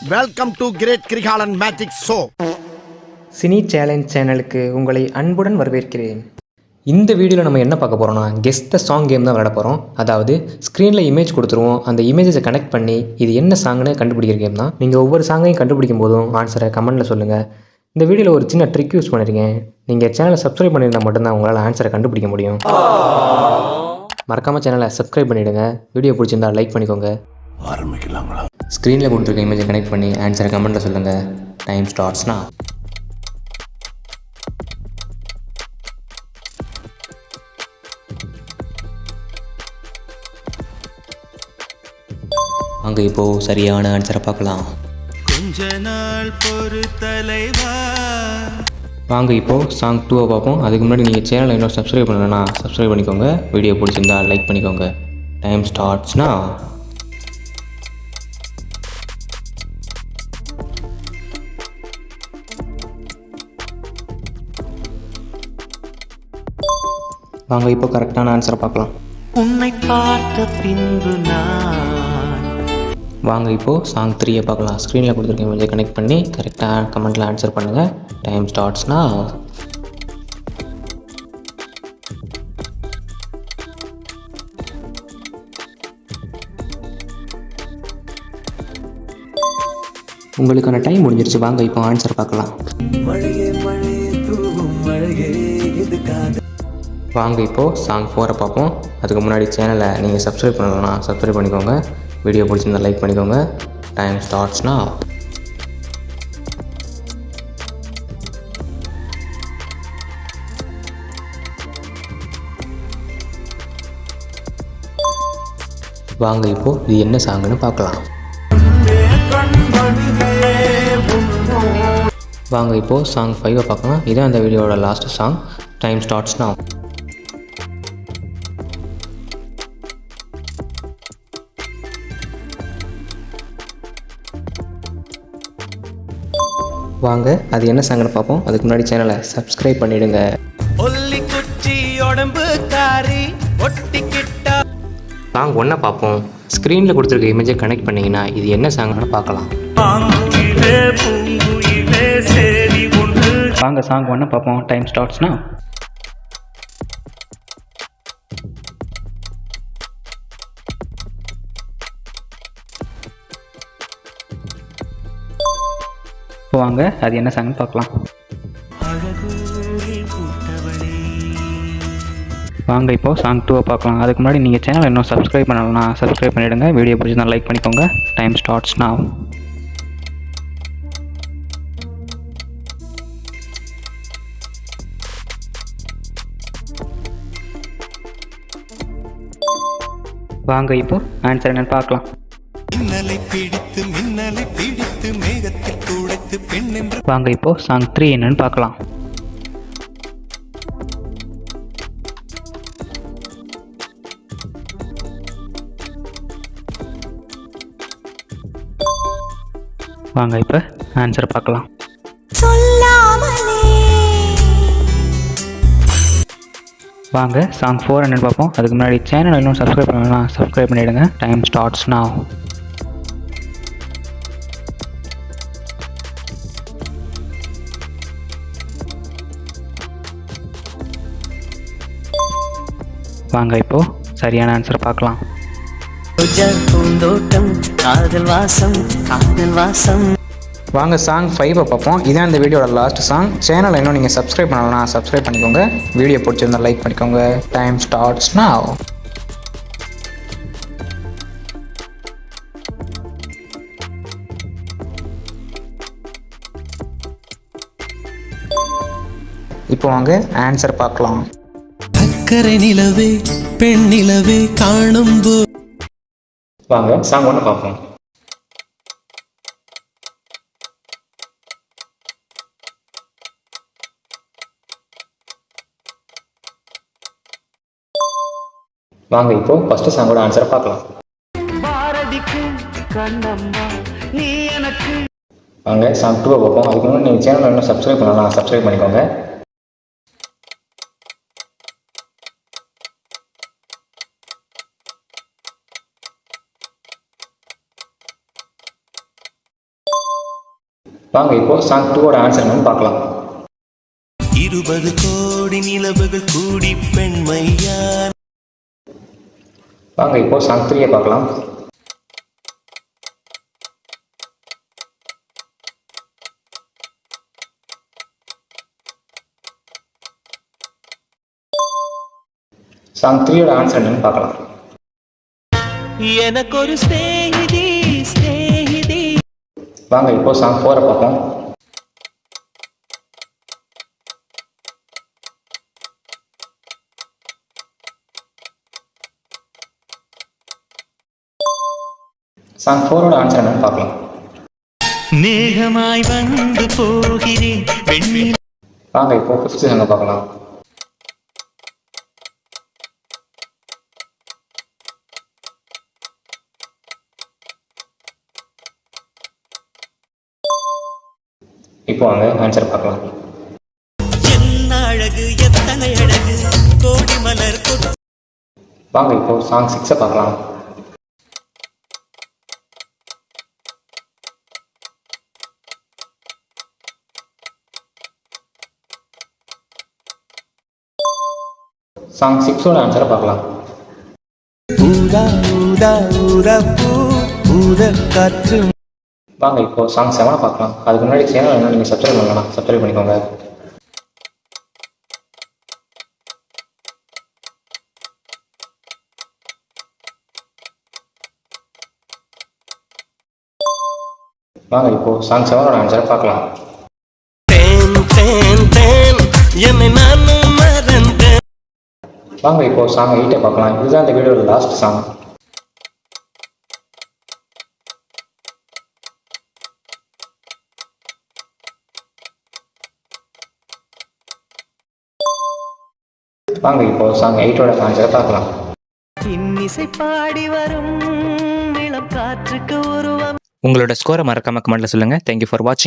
Welcome to great Kirikalan magic show. Cine challenge சேனலுக்கு உங்களை அன்புடன் வரவேற்கிறேன். இந்த வீடியோவில் நம்ம என்ன பார்க்க போகிறோம்னா கெஸ் த சாங் கேம் தான் விளையாட போகிறோம். அதாவது ஸ்க்ரீனில் இமேஜ் கொடுத்துருவோம், அந்த இமேஜஸை கனெக்ட் பண்ணி இது என்ன சாங்னு கண்டுபிடிக்கிற கேம் தான். நீங்கள் ஒவ்வொரு சாங்கையும் கண்டுபிடிக்கும் போதும் ஆன்சரை கமெண்ட்டில் சொல்லுங்கள். இந்த வீடியோவில் ஒரு சின்ன ட்ரிக் யூஸ் பண்ணியிருக்கேன். நீங்கள் சேனலை சப்ஸ்கிரைப் பண்ணியிருந்தால் மட்டும்தான் உங்களால் ஆன்சரை கண்டுபிடிக்க முடியும். மறக்காமல் சேனலை சப்ஸ்கிரைப் பண்ணிவிடுங்க. வீடியோ பிடிச்சிருந்தால் லைக் பண்ணிக்கோங்க. ஆரம்பிக்கலாங்களா? ஸ்க்ரீனில் கொடுத்துருக்க இமேஜை கனெக்ட் பண்ணி ஆன்சரை கமெண்ட்டில் சொல்லுங்கள். டைம் ஸ்டார்ட்ஸ்னா அங்கே இப்போது சரியான ஆன்சரை பார்க்கலாம். கொஞ்ச நாள் பொறு தலைவா. வாங்க இப்போது சாங் 2 பார்ப்போம். அதுக்கு முன்னாடி நீங்கள் சேனலை இன்னும் சப்ஸ்கிரைப் பண்ணலன்னா சப்ஸ்கிரைப் பண்ணிக்கோங்க. வீடியோ பிடிச்சிருந்தா லைக் பண்ணிக்கோங்க. டைம் ஸ்டார்ட்ஸ்னா வாங்க இப்போ கரெக்டான ஆன்சரை பார்க்கலாம். உன்னை பார்த்த பின்பு நான். வாங்க இப்போது சாங் 3 பார்க்கலாம். ஸ்க்ரீனில் கொடுத்துருக்க இமேஜை கனெக்ட் பண்ணி கரெக்டாக கமெண்ட்டில் ஆன்சர் பண்ணுங்கள். டைம் ஸ்டார்ட்ஸ்னா உங்களுக்கான டைம் முடிஞ்சிருச்சு. வாங்க இப்போ ஆன்சர் பார்க்கலாம். வாங்க இப்போது சாங் 4 பார்ப்போம். அதுக்கு முன்னாடி சேனலை நீங்கள் சப்ஸ்கிரைப் பண்ணலன்னா சப்ஸ்கிரைப் பண்ணிக்கோங்க. வீடியோ பிடிச்சிருந்தா லைக் பண்ணிக்கோங்க. டைம் ஸ்டார்ட்ஸ்னா வாங்க இப்போது இது என்ன சாங்குன்னு பார்க்கலாம். வாங்க இப்போது சாங் 5 பார்க்கலாம். இதான் அந்த வீடியோவோட லாஸ்ட் சாங். டைம் ஸ்டார்ட்ஸ்னா வாங்க அது என்ன சாங்னு பார்ப்போம். அதுக்கு முன்னாடி சேனலை சப்ஸ்கிரைப் பண்ணிவிடுங்க. சாங் 1 பார்ப்போம். ஸ்க்ரீனில் கொடுத்துருக்க இமேஜை கனெக்ட் பண்ணிங்கன்னா இது என்ன சாங்னு பார்க்கலாம். வாங்க சாங் 1 பார்ப்போம். டைம் ஸ்டார்ட்ஸ்னா வாங்க அது என்ன சாங்னு பார்க்கலாம். வாங்க இப்போது சாங் 2 பார்க்கலாம். அதுக்கு முன்னாடி நீங்கள் சேனல் இன்னும் சப்ஸ்கிரைப் பண்ணலன்னா சப்ஸ்கிரைப் பண்ணிவிடுங்க. வீடியோ பிடிச்சிருந்தா லைக் பண்ணிக்கோங்க. Time starts now. வாங்க இப்போ ஆன்சர் என்னன்னு பார்க்கலாம். வாங்க இப்போ சாங் 3 என்னன்னு பார்க்கலாம். வாங்க இப்போ ஆன்சர் பார்க்கலாம். வாங்க சாங் 4 என்னன்னு பார்ப்போம். அதுக்கு முன்னாடி சேனல் இன்னும் சப்ஸ்கிரைப் பண்ணலாம் சப்ஸ்கிரைப் பண்ணிவிடுங்க. Time starts now. வாங்க இப்போ சரியான ஆன்சர் பார்க்கலாம். வாங்க சாங் 5 பார்ப்போம். இதான் இந்த வீடியோட லாஸ்ட் சாங். சேனலை இன்னும் நீங்கள் சப்ஸ்கிரைப் பண்ணலாம் சப்ஸ்கிரைப் பண்ணிக்கோங்க. வீடியோ பிடிச்சிருந்தா லைக் பண்ணிக்கோங்க. Time starts now. இப்போ வாங்க ஆன்சர் பார்க்கலாம். அக்கறை நிலவே பெண் நிலவே காணும். வாங்க சாங் 1 பார்ப்போம். வாங்க இப்போ ஃபர்ஸ்ட் சாங்கோட ஆன்சரை பார்க்கலாம். வாங்க சாங் 2 பார்ப்போம். அதுக்கு முன்னாடி நீங்கள் சேனல் இன்னும் சப்ஸ்கிரைப் பண்ணலாம் சப்ஸ்கிரைப் பண்ணிக்கோங்க. வாங்க இப்போது சாங் 2ஓட ஆன்சர் என்னன்னு பார்க்கலாம். 20 கோடி நிலவுகள் கூடி பெண்மையார். வாங்க இப்போது சாங் 3 பார்க்கலாம். சாங் 3ஓட ஆன்சர் என்னன்னு பார்க்கலாம். எனக்கு ஒரு ஸ்நேகிதி ஸ்நேகிதி. வாங்க இப்போ சாங் 4 பார்ப்போம். சாங் 4ஓட ஆன்சர் என்னன்னு பார்க்கலாம். மேகமாய் வந்து போகிறேன் வெண்ணில். வாங்க இப்போ 5th சாங் பார்க்கலாம். இப்போ வாங்க ஆன்சர் பார்க்கலாம். என்ன அழகு எத்தனை அழகு கோடி மலர் கொட்டு. வாங்க இப்போ சாங் 6 பார்க்கலாம். சாங் 6ஓட ஆன்சரை பார்க்கலாம். ஊதா ஊதா ஊதா பூ ஊத காற்று. வாங்க இப்போ சாங் 7 பார்க்கலாம். அதுக்கு முன்னாடி சேனல் என்ன நீங்கள் சப்ஸ்கிரைப் பண்ணலாம், சப்ஸ்கிரைப் பண்ணிக்கோங்க. வாங்க இப்போ சாங் 7ஓட ஆன்சரை பார்க்கலாம். தேன் தேன் தேன் என்னை நானும் மறந்தேன். வாங்க இப்போ சாங் 8 பார்க்கலாம். இதுதான் இந்த வீடியோட லாஸ்ட் சாங். வாங்க இப்போ சாங் 8ஓட ஆன்சரை பார்க்கலாம். இன்னிசை பாடி வரும் இளம் காற்றுக்கு உருவம். உங்களோட ஸ்கோரை மறக்காம கமெண்ட்ல சொல்லுங்க. தேங்க்யூ ஃபார் வாட்சிங்.